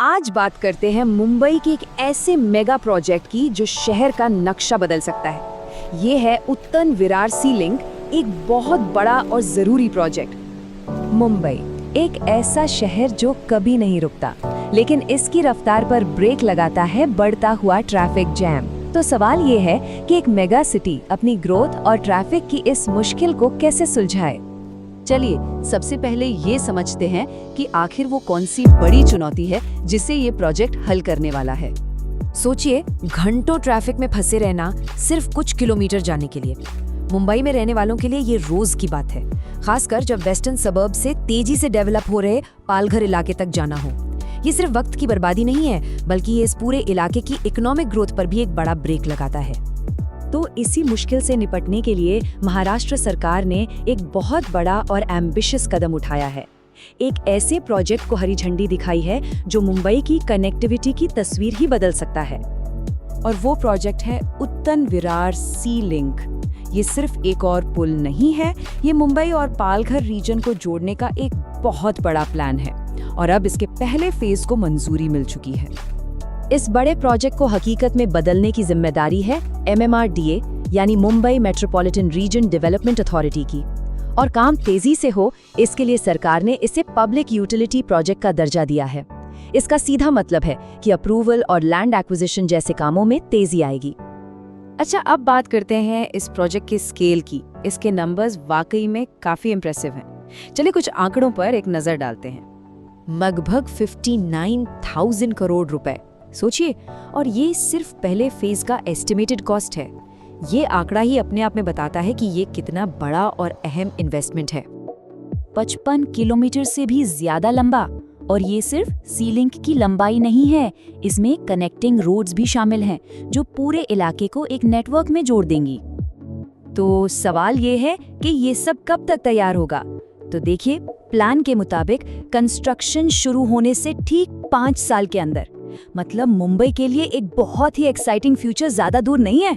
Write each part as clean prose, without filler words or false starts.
आज बात करते हैं मुंबई के एक ऐसे मेगा प्रोजेक्ट की जो शहर का नक्शा बदल सकता है। ये है उत्तन विरार सी लिंक, एक बहुत बड़ा और जरूरी प्रोजेक्ट। मुंबई एक ऐसा शहर जो कभी नहीं रुकता, लेकिन इसकी रफ्तार पर ब्रेक लगाता है बढ़ता हुआ ट्रैफिक जैम। तो सवाल ये है कि एक मेगा सिटी अपनी ग्रोथ और ट्रैफिक की इस मुश्किल को कैसे सुलझाए। चलिए सबसे पहले ये समझते हैं कि आखिर वो कौन सी बड़ी चुनौती है जिसे ये प्रोजेक्ट हल करने वाला है। सोचिए, घंटों ट्रैफिक में फंसे रहना सिर्फ कुछ किलोमीटर जाने के लिए। मुंबई में रहने वालों के लिए ये रोज की बात है, खासकर जब वेस्टर्न सबर्ब से तेजी से डेवलप हो रहे पालघर इलाके तक जाना हो। ये सिर्फ वक्त की बर्बादी नहीं है, बल्कि ये इस पूरे इलाके की इकोनॉमिक ग्रोथ पर भी एक बड़ा ब्रेक लगाता है। तो इसी मुश्किल से निपटने के लिए महाराष्ट्र सरकार ने एक बहुत बड़ा और एम्बिशियस कदम उठाया है। एक ऐसे प्रोजेक्ट को हरी झंडी दिखाई है जो मुंबई की कनेक्टिविटी की तस्वीर ही बदल सकता है। और वो प्रोजेक्ट है उत्तन विरार सी लिंक। ये सिर्फ एक और पुल नहीं है, ये मुंबई और पालघर रीजन को जोड़ने का एक बहुत बड़ा प्लान है और अब इसके पहले फेज को मंजूरी मिल चुकी है। इस बड़े प्रोजेक्ट को हकीकत में बदलने की जिम्मेदारी है MMRDA यानी Mumbai metropolitan region development authority की, और काम तेजी से हो इसके लिए सरकार ने इसे पब्लिक यूटिलिटी प्रोजेक्ट का दर्जा दिया है। इसका सीधा मतलब है कि अप्रूवल और लैंड एक्विजिशन जैसे कामों में तेजी आएगी। अच्छा, अब बात करते हैं इस प्रोजेक्ट के स्केल की। इसके नंबर्स वाकई में काफी इंप्रेसिव हैं। चलिए कुछ आंकड़ों पर एक नजर डालते हैं। लगभग 59,000 करोड़ रुपए, सोचिए, और ये सिर्फ पहले फेज का एस्टिमेटेड कॉस्ट है। ये आंकड़ा ही अपने आप में बताता है कि ये कितना बड़ा और अहम इन्वेस्टमेंट है। 55 किलोमीटर से भी ज्यादा लंबा, और ये सिर्फ सी लिंक की लंबाई नहीं है, इसमें कनेक्टिंग रोड्स भी शामिल हैं जो पूरे इलाके को एक नेटवर्क में जोड़ देंगी। तो सवाल ये है कि ये सब कब तक तैयार होगा। तो देखिए, प्लान के मुताबिक कंस्ट्रक्शन शुरू होने से ठीक 5 साल के अंदर। मतलब मुंबई के लिए एक बहुत ही एक्साइटिंग फ्यूचर ज्यादा दूर नहीं है।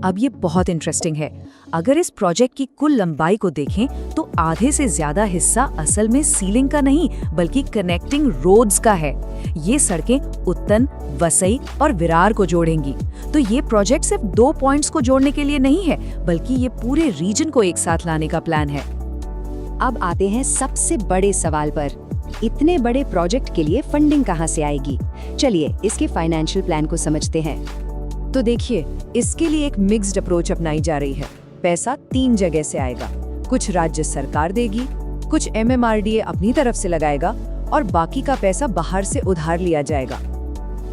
अब ये बहुत इंटरेस्टिंग है। अगर इस प्रोजेक्ट की कुल लंबाई को देखें तो आधे से ज्यादा हिस्सा असल में सीलिंग का नहीं, बल्कि कनेक्टिंग रोड्स का है। ये सड़कें उत्तन, वसई और विरार को जोड़ेंगी। तो ये प्रोजेक्ट सिर्फ 2 पॉइंट्स को जोड़ने के लिए नहीं है, बल्कि ये पूरे रीजन को एक साथ लाने का प्लान है। अब आते हैं सबसे बड़े सवाल पर, इतने बड़े प्रोजेक्ट के लिए फंडिंग कहां से आएगी। चलिए इसके फाइनेंशियल प्लान को समझते हैं। तो देखिए, इसके लिए एक मिक्स्ड अप्रोच अपनाई जा रही है। पैसा 3 जगह से आएगा। कुछ राज्य सरकार देगी, कुछ MMRDA अपनी तरफ से लगाएगा और बाकी का पैसा बाहर से उधार लिया जाएगा।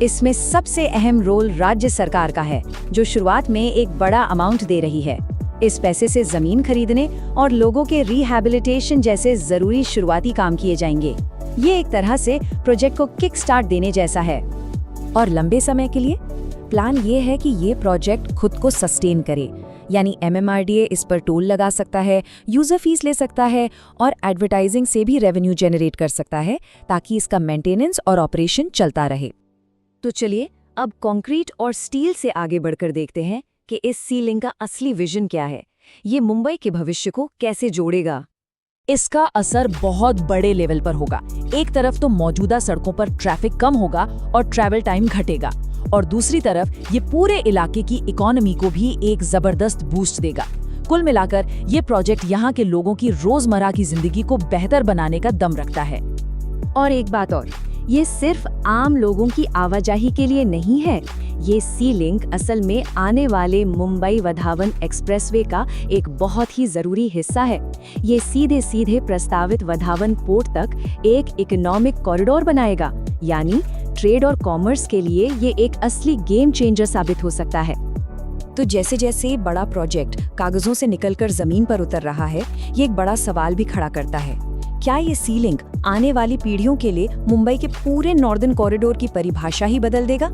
इसमें सबसे अहम रोल राज्य सरकार का है, जो शुरुआत में एक बड़ा अमाउंट दे रही है। इस पैसे से जमीन खरीदने और लोगों के रिहैबिलिटेशन जैसे जरूरी शुरुआती काम किए जाएंगे। ये एक तरह से प्रोजेक्ट को किक स्टार्ट देने जैसा है। और लंबे समय के लिए प्लान ये है कि ये प्रोजेक्ट खुद को सस्टेन करे, यानी MMRDA इस पर टोल लगा सकता है, यूजर फीस ले सकता है और एडवर्टाइजिंग से भी रेवेन्यू जनरेट कर सकता है, ताकि इसका मेंटेनेंस और ऑपरेशन चलता रहे। तो चलिए अब कंक्रीट और स्टील से आगे बढ़कर देखते हैं कि इस सी लिंक का असली विजन क्या है। ये मुंबई के भविष्य को कैसे जोड़ेगा। इसका असर बहुत बड़े लेवल पर होगा। एक तरफ तो मौजूदा सड़कों पर ट्रैफिक कम होगा और ट्रैवल टाइम घटेगा, और दूसरी तरफ ये पूरे इलाके की इकोनॉमी को भी एक जबरदस्त बूस्ट देगा। कुल मिलाकर ये प्रोजेक्ट यहाँ के लोगों की रोजमर्रा की जिंदगी को बेहतर बनाने का दम रखता है। और एक बात और, ये सिर्फ आम लोगों की आवाजाही के लिए नहीं है। ये सी लिंक असल में आने वाले मुंबई वधावन एक्सप्रेसवे का एक बहुत ही जरूरी हिस्सा है। ये सीधे सीधे प्रस्तावित वधावन पोर्ट तक एक इकोनॉमिक कॉरिडोर बनाएगा, यानी ट्रेड और कॉमर्स के लिए ये एक असली गेम चेंजर साबित हो सकता है। तो जैसे जैसे बड़ा प्रोजेक्ट कागजों से निकलकर जमीन पर उतर रहा है, ये एक बड़ा सवाल भी खड़ा करता है। क्या ये सी लिंक आने वाली पीढ़ियों के लिए मुंबई के पूरे नॉर्दर्न कॉरिडोर की परिभाषा ही बदल देगा।